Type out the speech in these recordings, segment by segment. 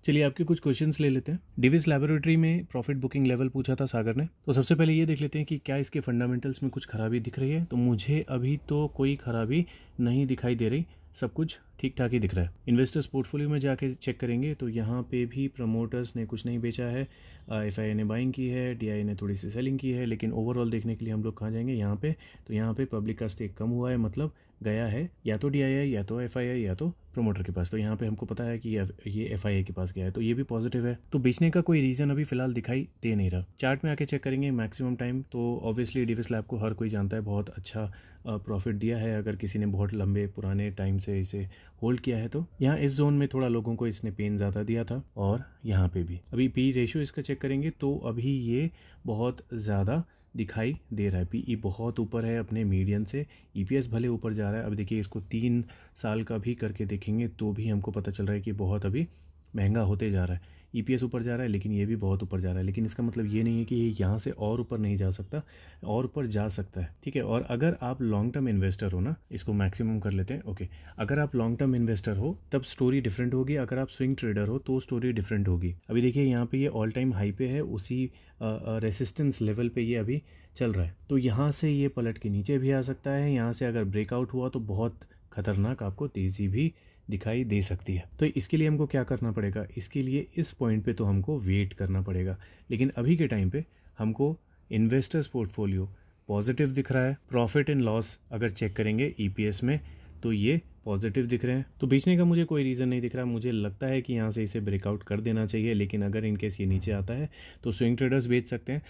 चलिए आपके कुछ क्वेश्चंस ले लेते हैं। डिविस लैबोरेटरी में प्रॉफिट बुकिंग लेवल पूछा था सागर ने, तो सबसे पहले ये देख लेते हैं कि क्या इसके फंडामेंटल्स में कुछ खराबी दिख रही है। तो मुझे अभी तो कोई खराबी नहीं दिखाई दे रही, सब कुछ ठीक ठाक ही दिख रहा है। इन्वेस्टर्स पोर्टफोलियो में जाके चेक करेंगे तो यहाँ पे भी प्रमोटर्स ने कुछ नहीं बेचा है, एफआईआई ने बाइंग की है, डीआई ने थोड़ी सी सेलिंग की है, लेकिन ओवरऑल देखने के लिए हम लोग कहाँ जाएंगे यहाँ पे, तो यहाँ पे पब्लिक का स्टेक कम हुआ है, मतलब गया है या तो डीआईआई या तो एफआईआई या तो प्रमोटर के पास। तो यहाँ पे हमको पता है कि ये एफआईआई के पास गया है, तो ये भी पॉजिटिव है। तो बेचने का कोई रीज़न अभी फिलहाल दिखाई दे नहीं रहा। चार्ट में आके चेक करेंगे मैक्सिमम टाइम, तो ऑब्वियसली डिविस लैब को हर कोई जानता है, बहुत अच्छा प्रॉफिट दिया है अगर किसी ने बहुत लंबे पुराने टाइम से इसे होल्ड किया है। तो यहाँ इस जोन में थोड़ा लोगों को इसने पेन ज़्यादा दिया था, और यहाँ पे भी अभी पी रेशियो इसका चेक करेंगे तो अभी ये बहुत ज़्यादा दिखाई दे रहा है। पीई बहुत ऊपर है अपने मीडियन से, ईपीएस भले ऊपर जा रहा है। अब देखिए इसको 3 साल का भी करके देखेंगे तो भी हमको पता चल रहा है कि बहुत अभी महंगा होते जा रहा है। ईपीएस ऊपर जा रहा है लेकिन ये भी बहुत ऊपर जा रहा है, लेकिन इसका मतलब ये नहीं है कि ये यहाँ से और ऊपर नहीं जा सकता, और ऊपर जा सकता है, ठीक है। और अगर आप लॉन्ग टर्म इन्वेस्टर हो ना, इसको मैक्सिमम कर लेते हैं, ओके। अगर आप लॉन्ग टर्म इन्वेस्टर हो तब स्टोरी डिफरेंट होगी, अगर आप स्विंग ट्रेडर हो तो स्टोरी डिफरेंट होगी। अभी देखिए यहाँ पे ये ऑल टाइम हाई पे है, उसी रेसिस्टेंस लेवल पे ये अभी चल रहा है, तो यहाँ से ये पलट के नीचे भी आ सकता है। यहाँ से अगर ब्रेकआउट हुआ तो बहुत खतरनाक आपको तेज़ी भी दिखाई दे सकती है। तो इसके लिए हमको क्या करना पड़ेगा, इसके लिए इस पॉइंट पे तो हमको वेट करना पड़ेगा, लेकिन अभी के टाइम पे हमको इन्वेस्टर्स पोर्टफोलियो पॉजिटिव दिख रहा है। प्रॉफिट एंड लॉस अगर चेक करेंगे ईपीएस में तो ये पॉजिटिव दिख रहे हैं, तो बेचने का मुझे कोई रीज़न नहीं दिख रहा। मुझे लगता है कि यहाँ से इसे ब्रेकआउट कर देना चाहिए, लेकिन अगर इनकेस ये नीचे आता है तो स्विंग ट्रेडर्स बेच सकते हैं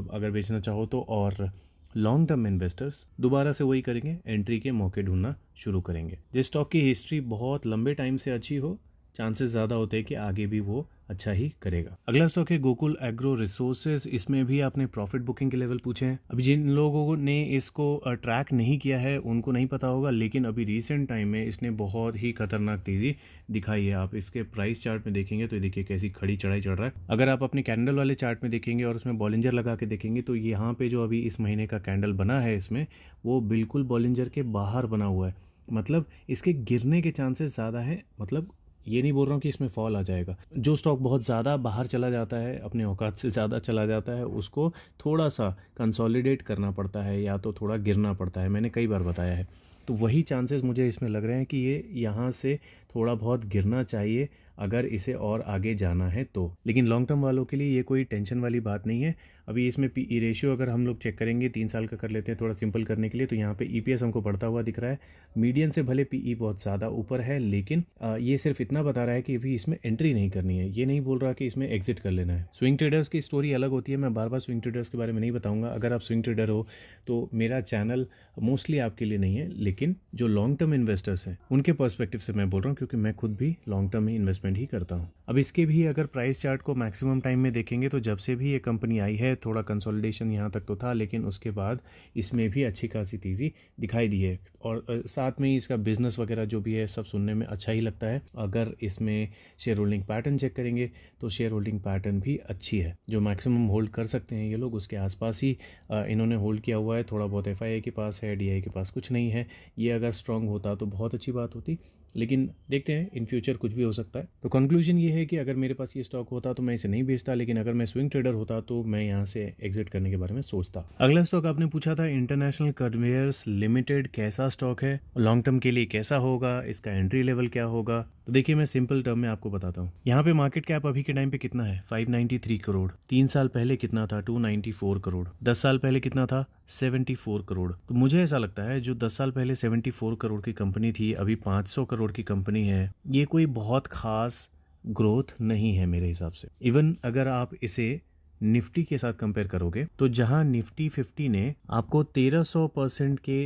अगर बेचना चाहो तो, और लॉन्ग टर्म इन्वेस्टर्स दोबारा से वही करेंगे, एंट्री के मौके ढूंढना शुरू करेंगे। जिस स्टॉक की हिस्ट्री बहुत लंबे टाइम से अच्छी हो, चांसेस ज़्यादा होते हैं कि आगे भी वो अच्छा ही करेगा। अगला स्टॉक है गोकुल एग्रो रिसोर्सेज। इसमें भी आपने प्रॉफिट बुकिंग के लेवल पूछे हैं। अभी जिन लोगों ने इसको ट्रैक नहीं किया है उनको नहीं पता होगा, लेकिन अभी रिसेंट टाइम में इसने बहुत ही खतरनाक तेज़ी दिखाई है। आप इसके प्राइस चार्ट में देखेंगे तो देखिए कैसी खड़ी चढ़ाई चढ़ रहा है। अगर आप अपने कैंडल वाले चार्ट में देखेंगे और उसमें बॉलिंजर लगा के देखेंगे तो यहाँ पे जो अभी इस महीने का कैंडल बना है इसमें, वो बिल्कुल बॉलिंजर के बाहर बना हुआ है, मतलब इसके गिरने के चांसेस ज़्यादा हैं। मतलब ये नहीं बोल रहा हूँ कि इसमें फॉल आ जाएगा। जो स्टॉक बहुत ज़्यादा बाहर चला जाता है, अपने औकात से ज़्यादा चला जाता है, उसको थोड़ा सा कंसोलिडेट करना पड़ता है या तो थोड़ा गिरना पड़ता है, मैंने कई बार बताया है। तो वही चांसेस मुझे इसमें लग रहे हैं कि ये यहाँ से थोड़ा बहुत गिरना चाहिए अगर इसे और आगे जाना है तो। लेकिन लॉन्ग टर्म वालों के लिए ये कोई टेंशन वाली बात नहीं है। अभी इसमें पीई रेशियो अगर हम लोग चेक करेंगे 3 साल का कर लेते हैं थोड़ा सिंपल करने के लिए, तो यहाँ पे ईपीएस हमको बढ़ता हुआ दिख रहा है। मीडियन से भले पीई बहुत ज़्यादा ऊपर है, लेकिन ये सिर्फ इतना बता रहा है कि अभी इसमें एंट्री नहीं करनी है, ये नहीं बोल रहा कि इसमें एग्जिट कर लेना है। स्विंग ट्रेडर्स की स्टोरी अलग होती है, मैं बार बार स्विंग ट्रेडर्स के बारे में नहीं बताऊंगा। अगर आप स्विंग ट्रेडर हो तो मेरा चैनल मोस्टली आपके लिए नहीं है, लेकिन जो लॉन्ग टर्म इन्वेस्टर्स हैं उनके पर्सपेक्टिव से मैं बोल रहा हूँ, क्योंकि मैं खुद भी लॉन्ग टर्म ही इन्वेस्टमेंट ही करता हूँ। अब इसके भी अगर प्राइस चार्ट को मैक्सिमम टाइम में देखेंगे तो जब से भी ये कंपनी आई है थोड़ा कंसोलिडेशन यहाँ तक तो था, लेकिन उसके बाद इसमें भी अच्छी खासी तेज़ी दिखाई दी है, और साथ में ही इसका बिजनेस वगैरह जो भी है सब सुनने में अच्छा ही लगता है। अगर इसमें शेयर होल्डिंग पैटर्न चेक करेंगे तो शेयर होल्डिंग पैटर्न भी अच्छी है, जो मैक्सिमम होल्ड कर सकते हैं ये लोग उसके आसपास ही इन्होंने होल्ड किया हुआ है। थोड़ा बहुत एफआईआई के पास है, डीआई के पास कुछ नहीं है। ये अगर स्ट्रांग होता तो बहुत अच्छी बात होती, लेकिन देखते हैं इन फ्यूचर कुछ भी हो सकता है। तो कंक्लूजन ये है कि अगर मेरे पास ये स्टॉक होता तो मैं इसे नहीं बेचता, लेकिन अगर मैं स्विंग ट्रेडर होता तो मैं यहाँ से एग्जिट करने के बारे में सोचता। अगला स्टॉक आपने पूछा था इंटरनेशनल कन्वेयर्स लिमिटेड, कैसा स्टॉक है, लॉन्ग टर्म के लिए कैसा होगा, इसका एंट्री लेवल क्या होगा। तो देखिए मैं सिंपल टर्म में आपको बताता हूँ। यहाँ पे मार्केट कैप अभी के टाइम पे कितना है, 593 करोड़। 3 साल पहले कितना था, 294 करोड़। 10 साल पहले कितना था, 74 करोड़। तो मुझे ऐसा लगता है जो 10 साल पहले 74 करोड़ की कंपनी थी, अभी 500 करोड़ की कंपनी है, ये कोई बहुत खास ग्रोथ नहीं है मेरे हिसाब से। इवन अगर आप इसे निफ्टी के साथ कंपेयर करोगे तो जहां निफ्टी 50 ने आपको 1300% के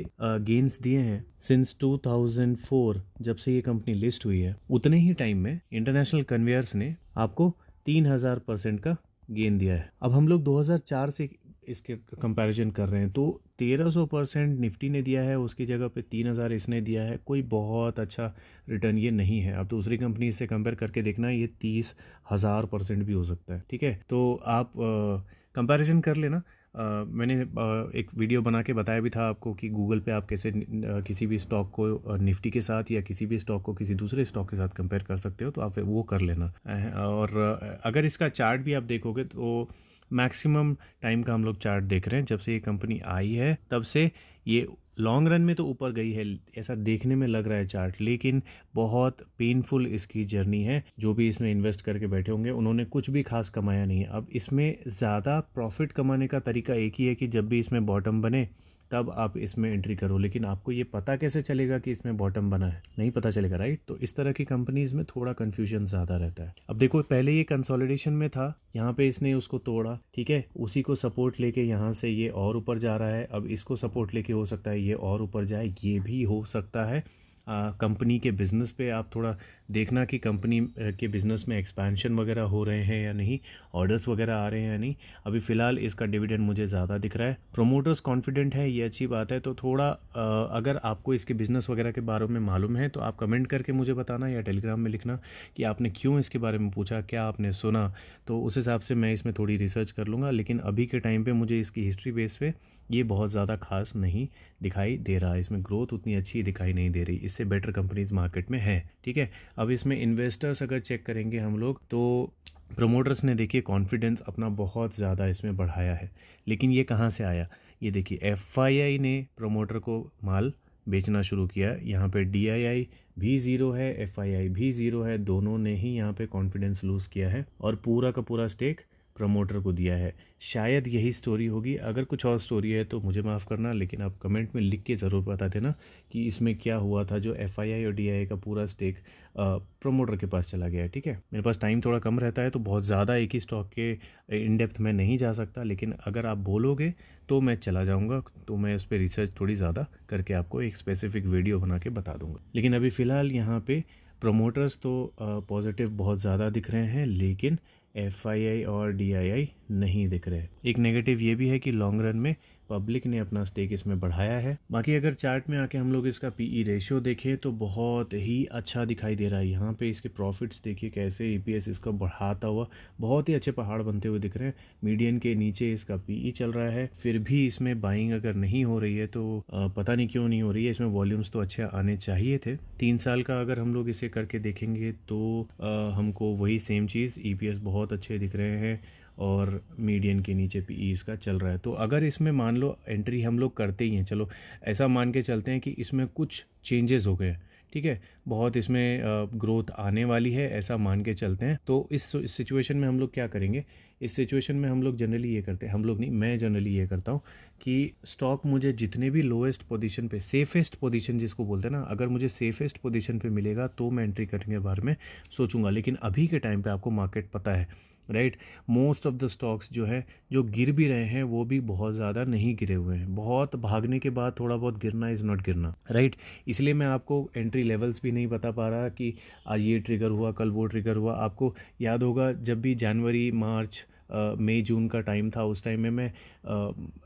गेन्स दिए हैं सिंस 2004 जब से ये कंपनी लिस्ट हुई है, उतने ही टाइम में इंटरनेशनल कन्वेयर्स ने आपको 3000% का गेन दिया है। अब हम लोग 2004 से इसके कंपैरिजन कर रहे हैं तो 1300% निफ्टी ने दिया है, उसकी जगह पे 3000 इसने दिया है। कोई बहुत अच्छा रिटर्न ये नहीं है। अब दूसरी कंपनी से कंपेयर करके देखना, ये 30,000% भी हो सकता है, ठीक है। तो आप कंपैरिजन कर लेना। मैंने एक वीडियो बना के बताया भी था आपको कि गूगल पे आप कैसे किसी भी स्टॉक को निफ्टी के साथ या किसी भी स्टॉक को किसी दूसरे स्टॉक के साथ कंपेयर कर सकते हो, तो आप वो कर लेना। और अगर इसका चार्ट भी आप देखोगे तो मैक्सिमम टाइम का हम लोग चार्ट देख रहे हैं, जब से ये कंपनी आई है तब से ये लॉन्ग रन में तो ऊपर गई है, ऐसा देखने में लग रहा है चार्ट, लेकिन बहुत पेनफुल इसकी जर्नी है। जो भी इसमें इन्वेस्ट करके बैठे होंगे उन्होंने कुछ भी खास कमाया नहीं है। अब इसमें ज़्यादा प्रॉफिट कमाने का तरीका एक ही है कि जब भी इसमें बॉटम बने तब आप इसमें एंट्री करो, लेकिन आपको ये पता कैसे चलेगा कि इसमें बॉटम बना है? नहीं पता चलेगा, राइट? तो इस तरह की कंपनीज में थोड़ा कन्फ्यूजन ज़्यादा रहता है। अब देखो, पहले ये कंसोलिडेशन में था, यहाँ पे इसने उसको तोड़ा, ठीक है, उसी को सपोर्ट लेके यहाँ से ये और ऊपर जा रहा है। अब इसको सपोर्ट लेके हो सकता है ये और ऊपर जाए, ये भी हो सकता है। कंपनी के बिज़नेस पे आप थोड़ा देखना कि कंपनी के बिज़नेस में एक्सपेंशन वगैरह हो रहे हैं या नहीं, ऑर्डर्स वगैरह आ रहे हैं या नहीं। अभी फ़िलहाल इसका डिविडेंड मुझे ज़्यादा दिख रहा है, प्रोमोटर्स कॉन्फिडेंट है, ये अच्छी बात है। तो थोड़ा अगर आपको इसके बिज़नेस वगैरह के बारे में मालूम है तो आप कमेंट करके मुझे बताना या टेलीग्राम में लिखना कि आपने क्यों इसके बारे में पूछा, क्या आपने सुना, तो उस हिसाब से मैं इसमें थोड़ी रिसर्च कर लूँगा। लेकिन अभी के टाइम पर मुझे इसकी हिस्ट्री बेस पे ये बहुत ज़्यादा खास नहीं दिखाई दे रहा है, इसमें ग्रोथ उतनी अच्छी दिखाई नहीं दे रही, इससे बेटर कंपनीज मार्केट में है, ठीक है। अब इसमें इन्वेस्टर्स अगर चेक करेंगे हम लोग तो प्रमोटर्स ने देखिए कॉन्फिडेंस अपना बहुत ज़्यादा इसमें बढ़ाया है, लेकिन ये कहाँ से आया? ये देखिए एफआईआई ने प्रमोटर को माल बेचना शुरू किया, यहाँ पे डीआईआई भी ज़ीरो है, एफआईआई भी ज़ीरो है, दोनों ने ही यहाँ पे कॉन्फिडेंस लूज़ किया है और पूरा का पूरा स्टेक प्रमोटर को दिया है। शायद यही स्टोरी होगी, अगर कुछ और स्टोरी है तो मुझे माफ़ करना, लेकिन आप कमेंट में लिख के ज़रूर बता देना कि इसमें क्या हुआ था जो एफआईआई और डीआईआई का पूरा स्टेक प्रमोटर के पास चला गया है, ठीक है। मेरे पास टाइम थोड़ा कम रहता है तो बहुत ज़्यादा एक ही स्टॉक के इन डेप्थ में नहीं जा सकता, लेकिन अगर आप बोलोगे तो मैं चला जाऊँगा, तो मैं उस पर रिसर्च थोड़ी ज़्यादा करके आपको एक स्पेसिफिक वीडियो बना के बता दूँगा। लेकिन अभी फ़िलहाल यहाँ पे प्रमोटर्स तो पॉजिटिव बहुत ज़्यादा दिख रहे हैं, लेकिन एफआईआई और डीआईआई नहीं दिख रहे। एक नेगेटिव ये भी है कि लॉन्ग रन में पब्लिक ने अपना स्टेक इसमें बढ़ाया है। बाकी अगर चार्ट में आके हम लोग इसका पीई रेशियो देखें तो बहुत ही अच्छा दिखाई दे रहा है। यहाँ पे इसके प्रॉफिट्स देखिए कैसे ईपीएस इसका बढ़ाता हुआ बहुत ही अच्छे पहाड़ बनते हुए दिख रहे हैं। मीडियन के नीचे इसका पीई चल रहा है, फिर भी इसमें बाइंग अगर नहीं हो रही है तो पता नहीं क्यों नहीं हो रही है। इसमें वॉल्यूम्स तो अच्छे आने चाहिए थे। 3 साल का अगर हम लोग इसे करके देखेंगे तो हमको वही सेम चीज़, ईपीएस बहुत अच्छे दिख रहे हैं और मीडियन के नीचे पीई इसका चल रहा है। तो अगर इसमें मान लो एंट्री हम लोग करते ही हैं, चलो ऐसा मान के चलते हैं कि इसमें कुछ चेंजेस हो गए, ठीक है, बहुत इसमें ग्रोथ आने वाली है, ऐसा मान के चलते हैं, तो इस सिचुएशन में हम लोग क्या करेंगे? इस सिचुएशन में हम लोग जनरली ये करते हैं, हम लोग नहीं, मैं जनरली ये करता हूँ कि स्टॉक मुझे जितने भी लोएस्ट पोजीशन पे, सेफेस्ट पोजीशन जिसको बोलते हैं ना, अगर मुझे सेफेस्ट पोजीशन पे मिलेगा तो मैं एंट्री करने के बारे में सोचूंगा। लेकिन अभी के टाइम पे आपको मार्केट पता है, right, most of the stocks जो है जो गिर भी रहे हैं वो भी बहुत ज़्यादा नहीं गिरे हुए हैं। बहुत भागने के बाद थोड़ा बहुत गिरना इज़ नॉट गिरना, राइट। इसलिए मैं आपको एंट्री लेवल्स भी नहीं बता पा रहा कि आज ये ट्रिगर हुआ, कल वो ट्रिगर हुआ। आपको याद होगा जब भी जनवरी, मार्च, मई, जून का टाइम था, उस टाइम में मैं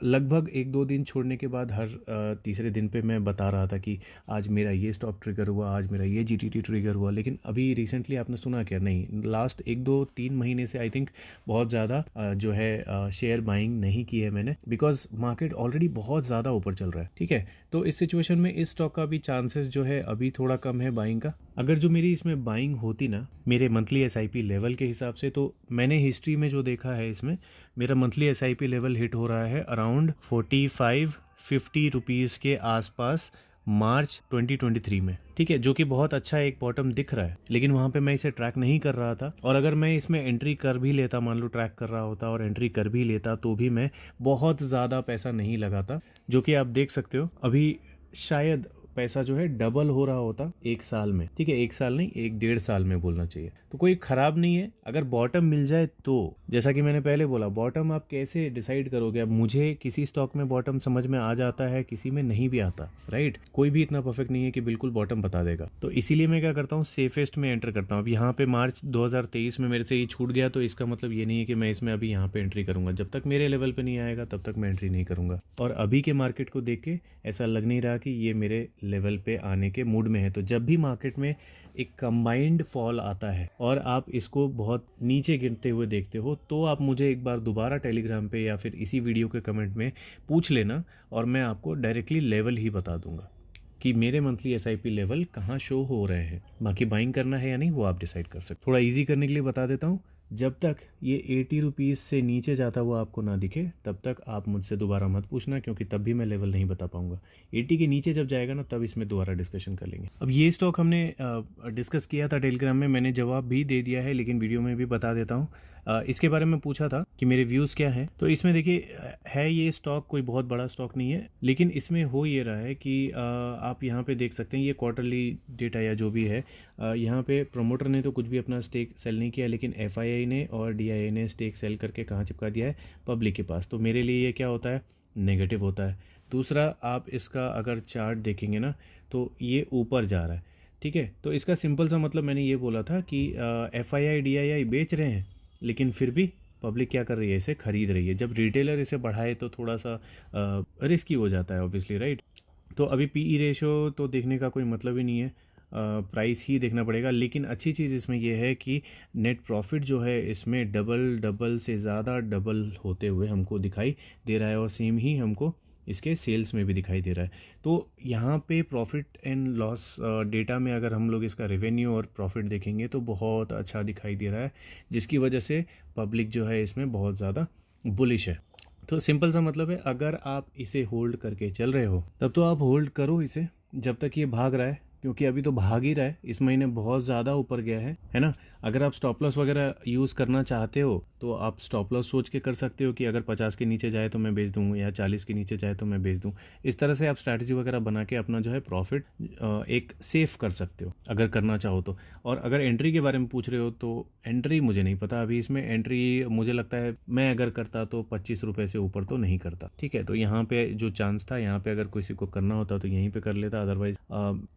लगभग 1-2 दिन छोड़ने के बाद हर तीसरे दिन पे मैं बता रहा था कि आज मेरा ये स्टॉक ट्रिगर हुआ, आज मेरा ये जीटीटी ट्रिगर हुआ। लेकिन अभी रिसेंटली आपने सुना क्या? नहीं, लास्ट 1-2-3 महीने से आई थिंक बहुत ज़्यादा जो है शेयर बाइंग नहीं की है मैंने, बिकॉज मार्केट ऑलरेडी बहुत ज़्यादा ऊपर चल रहा है, ठीक है। तो इस सिचुएशन में इस स्टॉक का भी चांसेस जो है अभी थोड़ा कम है बाइंग का। अगर जो मेरी इसमें बाइंग होती ना मेरे मंथली एसआईपी लेवल के हिसाब से, तो मैंने हिस्ट्री में जो देखा है इसमें मेरा मंथली एसआईपी लेवल हिट हो रहा है अराउंड 45-50 रुपीज़ के आसपास मार्च 2023 में, ठीक है, जो कि बहुत अच्छा एक बॉटम दिख रहा है। लेकिन वहां पे मैं इसे ट्रैक नहीं कर रहा था, और अगर मैं इसमें एंट्री कर भी लेता, मान लो ट्रैक कर रहा होता और एंट्री कर भी लेता, तो भी मैं बहुत ज़्यादा पैसा नहीं लगाता, जो कि आप देख सकते हो अभी शायद पैसा जो है डबल हो रहा होता 1 साल में, ठीक है, 1 साल नहीं, 1-1.5 साल में बोलना चाहिए। तो कोई खराब नहीं है अगर बॉटम मिल जाए तो। जैसा कि मैंने पहले बोला, बॉटम आप कैसे डिसाइड करोगे? अब मुझे किसी स्टॉक में बॉटम समझ में आ जाता है, किसी में नहीं भी आता, राइट। कोई भी इतना परफेक्ट नहीं है कि बिल्कुल बॉटम बता देगा। तो इसीलिए मैं क्या करता हूँ, सेफेस्ट में एंटर करता हूँ। अब यहाँ पे मार्च 2023 में मेरे से ये छूट गया, तो इसका मतलब ये नहीं है कि मैं इसमें अभी यहाँ पे एंट्री करूंगा। जब तक मेरे लेवल पे नहीं आएगा तब तक मैं एंट्री नहीं करूंगा। और अभी के मार्केट को देख के ऐसा लग नहीं रहा कि ये मेरे लेवल पे आने के मूड में है। तो जब भी मार्केट में एक कंबाइंड फॉल आता है, और आप इसको बहुत नीचे गिरते हुए देखते हो तो आप मुझे एक बार दोबारा टेलीग्राम पे या फिर इसी वीडियो के कमेंट में पूछ लेना और मैं आपको डायरेक्टली लेवल ही बता दूंगा कि मेरे मंथली एसआईपी लेवल कहाँ शो हो रहे हैं। बाकी बाइंग करना है या नहीं वो आप डिसाइड कर सकते। थोड़ा इजी करने के लिए बता देता हूँ, जब तक ये 80 रुपीज़ से नीचे जाता हुआ आपको ना दिखे तब तक आप मुझसे दोबारा मत पूछना, क्योंकि तब भी मैं लेवल नहीं बता पाऊंगा। 80 के नीचे जब जाएगा ना तब इसमें दोबारा डिस्कशन कर लेंगे। अब ये स्टॉक हमने डिस्कस किया था टेलीग्राम में, मैंने जवाब भी दे दिया है लेकिन वीडियो में भी बता देता हूँ। इसके बारे में पूछा था कि मेरे व्यूज़ क्या हैं, तो इसमें देखिए है ये स्टॉक कोई बहुत बड़ा स्टॉक नहीं है, लेकिन इसमें हो ये रहा है कि आप यहाँ पे देख सकते हैं ये क्वार्टरली डेटा या जो भी है, यहाँ पे प्रमोटर ने तो कुछ भी अपना स्टेक सेल नहीं किया, लेकिन एफआईआई ने और डीआईआई ने स्टेक सेल करके कहाँ चिपका दिया है, पब्लिक के पास। तो मेरे लिए ये क्या होता है, नेगेटिव होता है। दूसरा, आप इसका अगर चार्ट देखेंगे ना तो ये ऊपर जा रहा है, ठीक है। तो इसका सिंपल सा मतलब मैंने ये बोला था कि एफआईआई डीआईआई बेच रहे हैं लेकिन फिर भी पब्लिक क्या कर रही है, इसे खरीद रही है। जब रिटेलर इसे बढ़ाए तो थोड़ा सा रिस्की हो जाता है ऑब्वियसली, राइट। तो अभी पीई रेशियो तो देखने का कोई मतलब ही नहीं है, प्राइस ही देखना पड़ेगा। लेकिन अच्छी चीज़ इसमें यह है कि नेट प्रॉफिट जो है इसमें डबल से ज़्यादा डबल होते हुए हमको दिखाई दे रहा है और सेम ही हमको इसके सेल्स में भी दिखाई दे रहा है। तो यहाँ पे प्रॉफिट एंड लॉस डेटा में अगर हम लोग इसका रेवेन्यू और प्रॉफिट देखेंगे तो बहुत अच्छा दिखाई दे रहा है, जिसकी वजह से पब्लिक जो है इसमें बहुत ज़्यादा बुलिश है। तो सिंपल सा मतलब है, अगर आप इसे होल्ड करके चल रहे हो तब तो आप होल्ड करो इसे जब तक ये भाग रहा है, क्योंकि अभी तो भाग ही रहा है, इस महीने बहुत ज़्यादा ऊपर गया है ना। अगर आप स्टॉप लॉस वगैरह यूज़ करना चाहते हो तो आप स्टॉप लॉस सोच के कर सकते हो कि अगर 50 के नीचे जाए तो मैं बेच दूँ या 40 के नीचे जाए तो मैं बेच दूँ। इस तरह से आप स्ट्रैटेजी वगैरह बना के अपना जो है प्रॉफिट एक सेफ कर सकते हो अगर करना चाहो तो। और अगर एंट्री के बारे में पूछ रहे हो तो एंट्री मुझे नहीं पता अभी इसमें। एंट्री मुझे लगता है मैं अगर करता तो 25 रुपये से ऊपर तो नहीं करता, ठीक है। तो यहाँ पे जो चांस था, यहाँ पे अगर किसी को करना होता तो यहीं पे कर लेता, अदरवाइज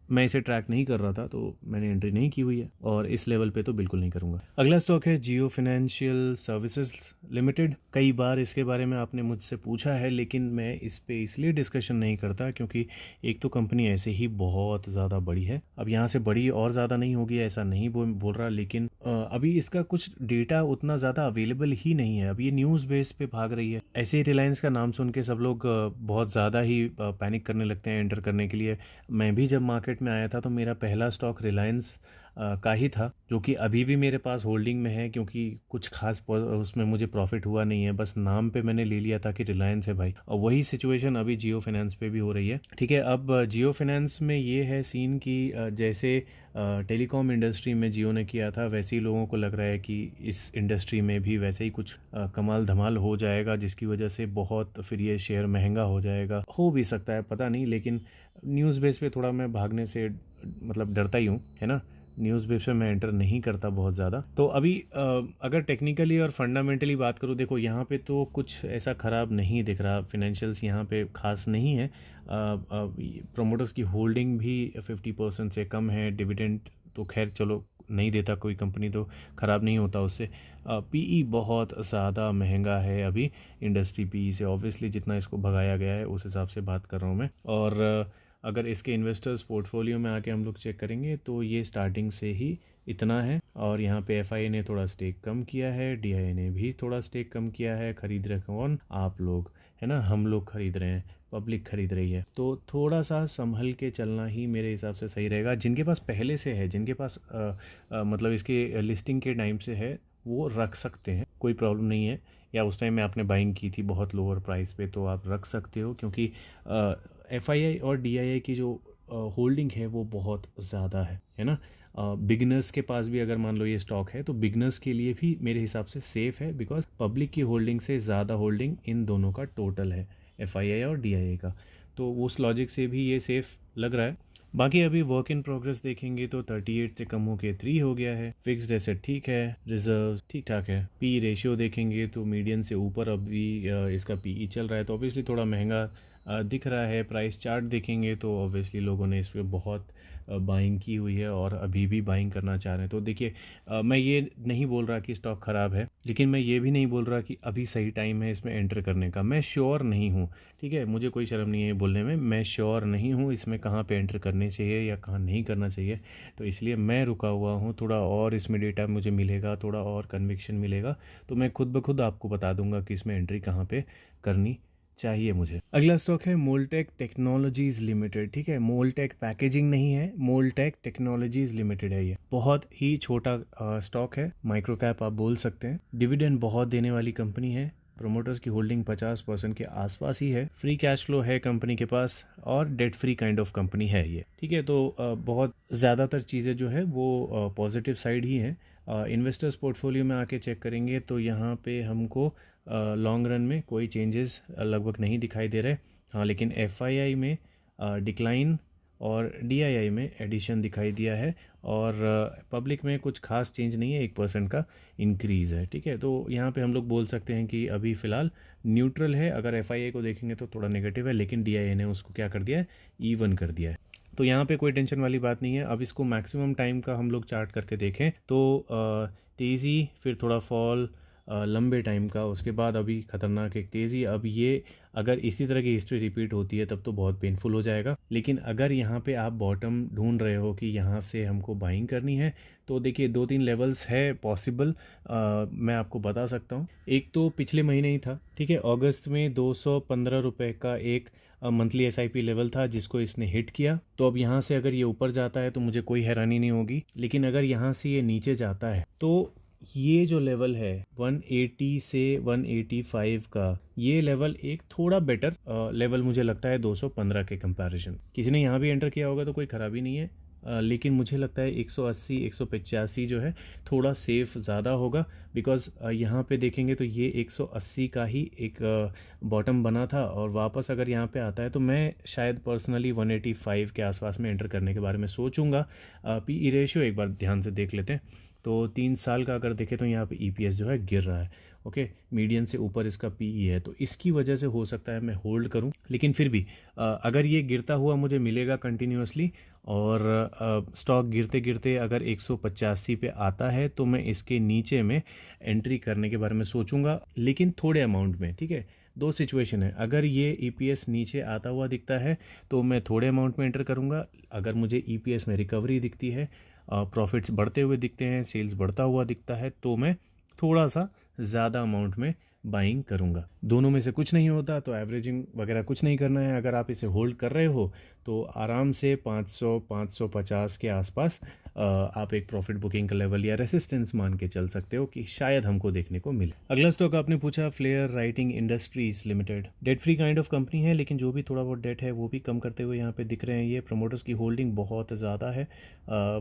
मैं इसे ट्रैक नहीं कर रहा था तो मैंने एंट्री नहीं की हुई है और इस लेवल पे तो बिल्कुल नहीं करूंगा। अगला स्टॉक है जियो फाइनेंशियल सर्विसेज लिमिटेड। कई बार इसके बारे में आपने मुझसे पूछा है, लेकिन मैं इस पे इसलिए डिस्कशन नहीं करता क्योंकि एक तो कंपनी ऐसे ही बहुत ज़्यादा बड़ी है। अब यहाँ से बड़ी और ज़्यादा नहीं होगी ऐसा नहीं बोल रहा, लेकिन अभी इसका कुछ डेटा उतना ज़्यादा अवेलेबल ही नहीं है। अब ये न्यूज़ बेस पे भाग रही है। ऐसे ही रिलायंस का नाम सुन के सब लोग बहुत ज़्यादा ही पैनिक करने लगते हैं एंटर करने के लिए। मैं भी जब मार्केट में आया था तो मेरा पहला स्टॉक रिलायंस का ही था, जो कि अभी भी मेरे पास होल्डिंग में है, क्योंकि कुछ खास उसमें मुझे प्रॉफिट हुआ नहीं है, बस नाम पे मैंने ले लिया था कि रिलायंस है भाई। और वही सिचुएशन अभी जियो फाइनेंस पे भी हो रही है, ठीक है। अब जियो फाइनेंस में ये है सीन कि जैसे टेलीकॉम इंडस्ट्री में जियो ने किया था, वैसे ही लोगों को लग रहा है कि इस इंडस्ट्री में भी वैसे ही कुछ कमाल धमाल हो जाएगा, जिसकी वजह से बहुत फिर ये शेयर महंगा हो जाएगा। हो भी सकता है, पता नहीं, लेकिन न्यूज़ बेस पे थोड़ा मैं भागने से मतलब डरता ही हूँ, है ना। न्यूज़ बेस पे मैं एंटर नहीं करता बहुत ज़्यादा। तो अभी अगर टेक्निकली और फंडामेंटली बात करूँ, देखो यहाँ पे तो कुछ ऐसा ख़राब नहीं दिख रहा, फिनेंशियल्स यहाँ पे खास नहीं है। प्रोमोटर्स की होल्डिंग भी 50% से कम है। डिविडेंड तो खैर चलो नहीं देता कोई कंपनी तो ख़राब नहीं होता उससे। पीई बहुत ज़्यादा महंगा है अभी इंडस्ट्री पीई से, ऑब्वियसली जितना इसको भगाया गया है उस हिसाब से बात कर रहा हूँ मैं। और अगर इसके इन्वेस्टर्स पोर्टफोलियो में आके हम लोग चेक करेंगे तो ये स्टार्टिंग से ही इतना है। और यहाँ पे एफआईआई ने थोड़ा स्टेक कम किया है, डीआईआई ने भी थोड़ा स्टेक कम किया है। खरीद रहे कौन? आप लोग, है ना, हम लोग खरीद रहे हैं, पब्लिक खरीद रही है। तो थोड़ा सा संभल के चलना ही मेरे हिसाब से सही रहेगा। जिनके पास पहले से है, जिनके पास मतलब इसके लिस्टिंग के टाइम से है, वो रख सकते हैं, कोई प्रॉब्लम नहीं है। या उस टाइम में आपने बाइंग की थी बहुत लोअर प्राइस पे तो आप रख सकते हो, क्योंकि एफआईआई और डीआईआई की जो होल्डिंग है वो बहुत ज़्यादा है ना। बिगनर्स के पास भी अगर मान लो ये स्टॉक है तो बिगनर्स के लिए भी मेरे हिसाब से सेफ़ है, बिकॉज पब्लिक की होल्डिंग से ज़्यादा होल्डिंग इन दोनों का टोटल है, एफआईआई और डीआईआई का। तो उस लॉजिक से भी ये सेफ़ लग रहा है। बाकी अभी वर्क इन प्रोग्रेस देखेंगे तो 38 से कम होकर 3 हो गया है। फिक्स्ड एसेट ठीक है, रिजर्व ठीक ठाक है। पी रेशियो देखेंगे तो मीडियन से ऊपर अभी इसका पीई चल रहा है, तो ऑब्वियसली थोड़ा महंगा दिख रहा है। प्राइस चार्ट देखेंगे तो ऑब्वियसली लोगों ने इस पर बहुत बाइंग की हुई है और अभी भी बाइंग करना चाह रहे हैं। तो देखिए मैं ये नहीं बोल रहा कि स्टॉक ख़राब है, लेकिन मैं ये भी नहीं बोल रहा कि अभी सही टाइम है इसमें एंटर करने का। मैं श्योर नहीं हूँ, ठीक है, मुझे कोई शर्म नहीं है ये बोलने में, मैं श्योर नहीं हूँ इसमें कहाँ पे एंटर करने चाहिए या कहाँ नहीं करना चाहिए। तो इसलिए मैं रुका हुआ हूँ, थोड़ा और इसमें डेटा मुझे मिलेगा, थोड़ा और कन्विक्शन मिलेगा तो मैं खुद ब खुद आपको बता दूंगा कि इसमें एंट्री कहाँ पे करनी चाहिए मुझे। अगला स्टॉक है मोल्टेक टेक्नोलॉजीज लिमिटेड, ठीक है, मोल्टेक पैकेजिंग नहीं है, मोल्टेक टेक्नोलॉजीज लिमिटेड है। ये बहुत ही छोटा स्टॉक है, माइक्रो कैप आप बोल सकते हैं। डिविडेंड बहुत देने वाली कंपनी है, प्रोमोटर्स की होल्डिंग 50% के आसपास ही है, फ्री कैश फ्लो है कंपनी के पास और date free kind of company है ये, ठीक है। तो बहुत ज़्यादातर चीज़ें जो है वो पॉजिटिव साइड ही हैं। इन्वेस्टर्स पोर्टफोलियो में आके चेक करेंगे तो यहाँ पे हमको लॉन्ग रन में कोई चेंजेस लगभग नहीं दिखाई दे रहे। हाँ, लेकिन एफआईआई में डिक्लाइन और डीआईआई में एडिशन दिखाई दिया है और पब्लिक में कुछ खास चेंज नहीं है, 1% का इंक्रीज़ है, ठीक है। तो यहाँ पे हम लोग बोल सकते हैं कि अभी फ़िलहाल न्यूट्रल है। अगर एफआईआई को देखेंगे तो थोड़ा नेगेटिव है, लेकिन डीआईआई ने उसको क्या कर दिया है, इवन कर दिया है। तो यहाँ पे कोई टेंशन वाली बात नहीं है। अब इसको मैक्सिमम टाइम का हम लोग चार्ट करके देखें तो तेज़ी, फिर थोड़ा फॉल, लंबे टाइम का, उसके बाद अभी ख़तरनाक एक तेज़ी। अब ये अगर इसी तरह की हिस्ट्री रिपीट होती है तब तो बहुत पेनफुल हो जाएगा। लेकिन अगर यहाँ पे आप बॉटम ढूंढ रहे हो कि यहाँ से हमको बाइंग करनी है तो देखिए 2-3 लेवल्स है पॉसिबल, मैं आपको बता सकता हूँ। एक तो पिछले महीने ही था, ठीक है, अगस्त में 215 रुपये का एक मंथली एसआईपी लेवल था जिसको इसने हिट किया। तो अब यहाँ से अगर ये ऊपर जाता है तो मुझे कोई हैरानी नहीं होगी, लेकिन अगर यहाँ से ये नीचे जाता है तो ये जो लेवल है 180 से 185 का, ये लेवल एक थोड़ा बेटर लेवल मुझे लगता है 215 के कंपैरिजन। किसी ने यहाँ भी एंटर किया होगा तो कोई ख़राबी नहीं है, लेकिन मुझे लगता है 180 185 जो है थोड़ा सेफ ज़्यादा होगा। बिकॉज़ यहाँ पे देखेंगे तो ये 180 का ही एक बॉटम बना था और वापस अगर यहाँ पे आता है तो मैं शायद पर्सनली 185 के आसपास में एंटर करने के बारे में सोचूंगा। पीई रेशियो एक बार ध्यान से देख लेते हैं तो 3 साल का अगर देखें तो यहाँ पे ईपीएस जो है गिर रहा है, ओके, मीडियन से ऊपर इसका पीई है, तो इसकी वजह से हो सकता है मैं होल्ड करूं। लेकिन फिर भी अगर ये गिरता हुआ मुझे मिलेगा कंटिन्यूसली और स्टॉक गिरते गिरते अगर 185 पे आता है तो मैं इसके नीचे में एंट्री करने के बारे में सोचूंगा, लेकिन थोड़े अमाउंट में, ठीक है। 2 सिचुएशन है, अगर ये ईपीएस नीचे आता हुआ दिखता है तो मैं थोड़े अमाउंट में एंटर करूंगा। अगर मुझे ईपीएस में रिकवरी दिखती है, प्रॉफिट्स बढ़ते हुए दिखते हैं, सेल्स बढ़ता हुआ दिखता है, तो मैं थोड़ा सा ज़्यादा अमाउंट में बाइंग करूंगा। दोनों में से कुछ नहीं होता तो एवरेजिंग वगैरह कुछ नहीं करना है। अगर आप इसे होल्ड कर रहे हो तो आराम से 500 550 के आसपास आप एक प्रॉफिट बुकिंग का लेवल या रेसिस्टेंस मान के चल सकते हो कि शायद हमको देखने को मिले। अगला स्टॉक आपने पूछा Flair Writing Industries Limited, debt free kind of company है, लेकिन जो भी थोड़ा बहुत डेट है वो भी कम करते हुए यहाँ पे दिख रहे हैं। ये प्रमोटर्स की होल्डिंग बहुत ज़्यादा है,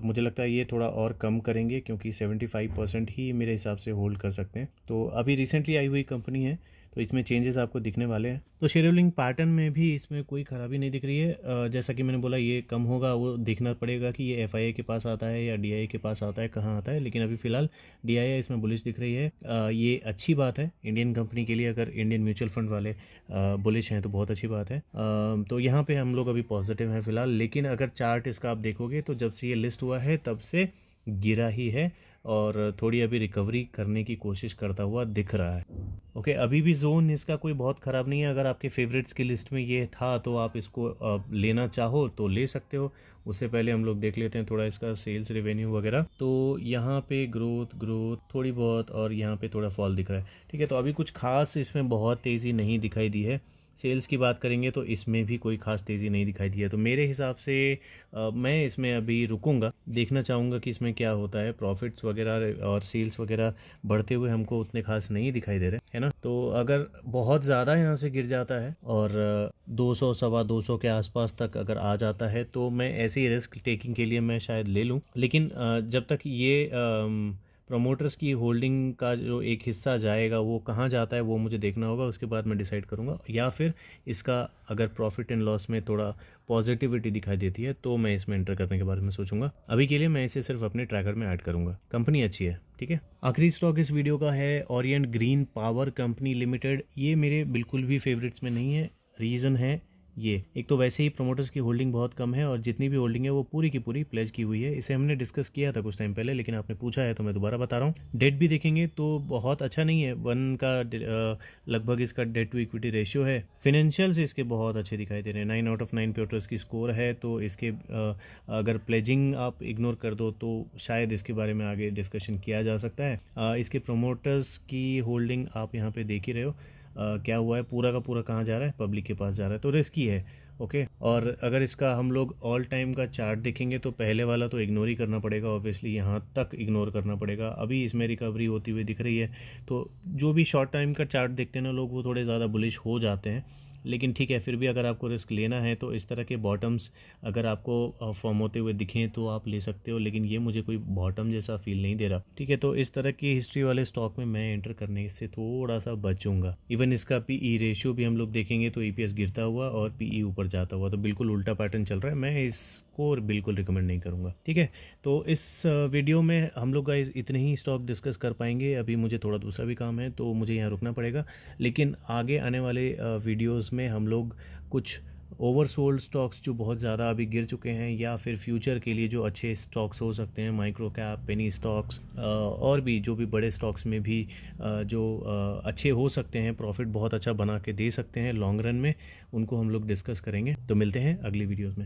मुझे लगता है ये थोड़ा और कम करेंगे क्योंकि 75% ही मेरे हिसाब से होल्ड कर सकते हैं। तो अभी रिसेंटली आई हुई कंपनी है तो इसमें चेंजेस आपको दिखने वाले हैं। तो शेयर होल्डिंग पैटर्न में भी इसमें कोई ख़राबी नहीं दिख रही है। जैसा कि मैंने बोला ये कम होगा, वो देखना पड़ेगा कि ये एफआईआई के पास आता है या डीआईआई के पास आता है, कहाँ आता है, लेकिन अभी फ़िलहाल डीआईआई इसमें बुलिश दिख रही है। ये अच्छी बात है इंडियन कंपनी के लिए, अगर इंडियन म्यूचुअल फंड वाले बुलिश हैं तो बहुत अच्छी बात है। तो यहाँ पर हम लोग अभी पॉजिटिव हैं फ़िलहाल, लेकिन अगर चार्ट इसका आप देखोगे तो जब से ये लिस्ट हुआ है तब से गिरा ही है और थोड़ी अभी रिकवरी करने की कोशिश करता हुआ दिख रहा है। ओके, अभी भी जोन इसका कोई बहुत ख़राब नहीं है। अगर आपके फेवरेट्स की लिस्ट में ये था तो आप इसको लेना चाहो तो ले सकते हो। उससे पहले हम लोग देख लेते हैं थोड़ा इसका सेल्स रेवेन्यू वगैरह। तो यहाँ पे ग्रोथ थोड़ी बहुत और यहाँ पे थोड़ा फॉल दिख रहा है, ठीक है। तो अभी कुछ खास इसमें बहुत तेज़ी नहीं दिखाई दी है। सेल्स की बात करेंगे तो इसमें भी कोई खास तेज़ी नहीं दिखाई दी है। तो मेरे हिसाब से मैं इसमें अभी रुकूंगा, देखना चाहूँगा कि इसमें क्या होता है। प्रॉफिट्स वगैरह और सेल्स वगैरह बढ़ते हुए हमको उतने खास नहीं दिखाई दे रहे, है ना। तो अगर बहुत ज़्यादा यहाँ से गिर जाता है और 200 सवा 200 के आसपास तक अगर आ जाता है तो मैं ऐसे ही रिस्क टेकिंग के लिए मैं शायद ले लूँ। लेकिन जब तक ये प्रमोटर्स की होल्डिंग का जो एक हिस्सा जाएगा वो कहाँ जाता है वो मुझे देखना होगा, उसके बाद मैं डिसाइड करूँगा। या फिर इसका अगर प्रॉफिट एंड लॉस में थोड़ा पॉजिटिविटी दिखाई देती है तो मैं इसमें एंटर करने के बारे में सोचूंगा। अभी के लिए मैं इसे सिर्फ अपने ट्रैकर में ऐड करूँगा। कंपनी अच्छी है, ठीक है। आखिरी स्टॉक इस वीडियो का है Orient green power company limited. ये मेरे बिल्कुल भी फेवरेट्स में नहीं है। रीज़न है ये एक तो वैसे ही प्रोमोटर्स की होल्डिंग बहुत कम है और जितनी भी होल्डिंग है वो पूरी की पूरी प्लेज की हुई है। इसे हमने डिस्कस किया था कुछ टाइम पहले, लेकिन आपने पूछा है तो मैं दोबारा बता रहा हूँ। डेट भी देखेंगे तो बहुत अच्छा नहीं है, 1 का लगभग इसका डेट टू इक्विटी रेशियो है। फिनेंशियल्स इसके बहुत अच्छे दिखाई दे रहे हैं, 9 आउट ऑफ 9 प्योटर्स की स्कोर है। तो इसके अगर प्लेजिंग आप इग्नोर कर दो तो शायद इसके बारे में आगे डिस्कशन किया जा सकता है। इसके प्रोमोटर्स की होल्डिंग आप यहाँ पे देख ही रहे हो। क्या हुआ है, पूरा का पूरा कहाँ जा रहा है, पब्लिक के पास जा रहा है, तो रिस्की है। ओके और अगर इसका हम लोग ऑल टाइम का चार्ट देखेंगे तो पहले वाला तो इग्नोर ही करना पड़ेगा, ऑब्वियसली यहाँ तक इग्नोर करना पड़ेगा। अभी इसमें रिकवरी होती हुई दिख रही है, तो जो भी शॉर्ट टाइम का चार्ट देखते हैं ना लोग, वो थोड़े ज़्यादा बुलिश हो जाते हैं। लेकिन ठीक है, फिर भी अगर आपको रिस्क लेना है तो इस तरह के बॉटम्स अगर आपको फॉर्म होते हुए दिखें तो आप ले सकते हो, लेकिन ये मुझे कोई बॉटम जैसा फील नहीं दे रहा। ठीक है, तो इस तरह की हिस्ट्री वाले स्टॉक में मैं एंटर करने से थोड़ा सा बचूंगा। इवन इसका पीई रेशियो भी हम लोग देखेंगे तो ईपीएस गिरता हुआ और पीई ऊपर जाता हुआ, तो बिल्कुल उल्टा पैटर्न चल रहा है। मैं इसको बिल्कुल रिकमेंड नहीं करूँगा। ठीक है, तो इस वीडियो में हम लोग गाइस इतने ही स्टॉक डिस्कस कर पाएंगे। अभी मुझे थोड़ा दूसरा भी काम है तो मुझे यहाँ रुकना पड़ेगा, लेकिन आगे आने वाले वीडियोस में हम लोग कुछ ओवरसोल्ड स्टॉक्स जो बहुत ज़्यादा अभी गिर चुके हैं, या फिर फ्यूचर के लिए जो अच्छे स्टॉक्स हो सकते हैं, माइक्रो कैप पेनी स्टॉक्स, और भी जो भी बड़े स्टॉक्स में भी जो अच्छे हो सकते हैं, प्रॉफिट बहुत अच्छा बना के दे सकते हैं लॉन्ग रन में, उनको हम लोग डिस्कस करेंगे। तो मिलते हैं अगली वीडियोस में।